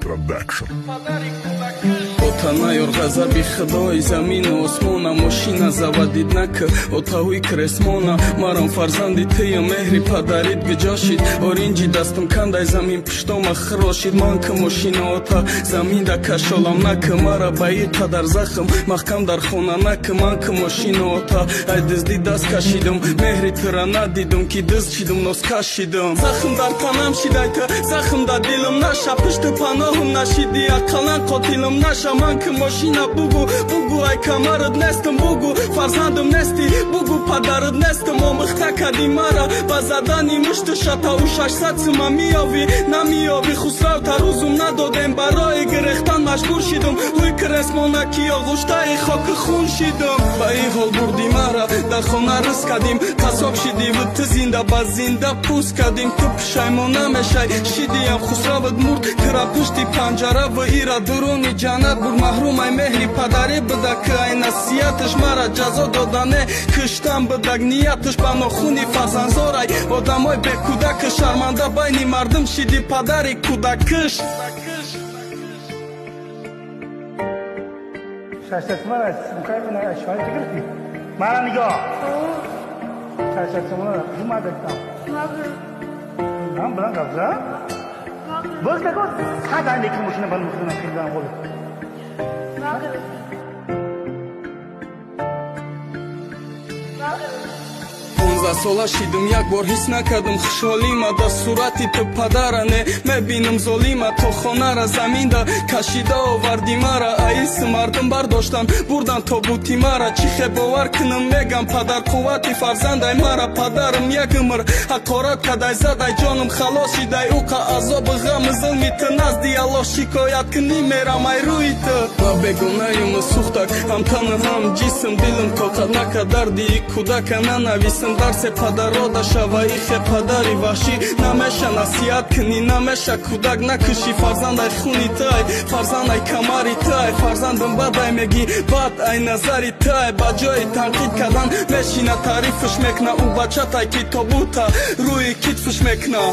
Production. Отанаёр ғазаби худои замину осмона мошина завадид нака отаҳуи кресмона марам фарзанди тия меҳри падарид гиҷошид оринҷи дастам кандай замин пиштома хирошид манка мошина ота заминда кашолам нака мара баи падар захм маҳкам дар хона нака манка мошина ота ай дизди даст кашидам меҳри тира надидам ки диз чидам нос кашидам захм дар танам шидайта захм дар дилам наша пишти паноҳам нашиди ақалан қотилам наша манка мошина бугу бугу ай камарат нестам бугу фарзандам нести бугу падарат нестам омӯхта кади мара ба задани мушти шатаву 600 сима миёвӣ намиёвӣ хусравта рӯзум надодем барои гирехтан маҷбур шидам рӯи кресмона ки оғуштаи хоки хун шидам ба ин ҳол бурди мара дар хона рис кадим қасоб шиди ву ту зинда ба зинда пӯст кадим ту пушаймон намешай шидиям хусрават мурд кира пушти панҷара ва ира дуруни ҷаннат буд маҳрум ай меҳри падаре бидак ай насиҳаташ мара ҷазо додане киштан бидак нияташ ба нохуни фарзандзорай одамой бекудака шарманда байни мардум шиди падари кудакиш Mara nigah. Saya semua cuma datang. Nam bilang apa? Bos tak kau? Kata ni kamu sini baru mungkin nak kerja boleh. сола шидам як бор ҳис накардам хушҳолима да сурати ту падаране мебинам золима то хонара заминда кашида оварди мара аиси мардум бардоштан бурдан тобути мара чӣ хебовар кунам мегам падар қуввати фарзандай мара падарам як умр ҳақорат кадай задай ҷонам халос шидай уқа азобу ғаму зулми ту назди аллоҳ шикоят кунӣ мерам ай рӯи ту ва бегонаюм сухтак ҳам тану ҳам ҷисм дилам тоқат накард дарди кудака нанависам дарсе падарода шаваи хе падари ваҳшӣ намеша насиҳат кунӣ намеша кудак накушӣ фарзандай хуни тай фарзандай камари тай фарзандам бадай мегӣ бад ай назари тай ба ҷои танқид кардан мешина таърифаш мекна ӯ бачатай ки тобута рӯи китфаш мекна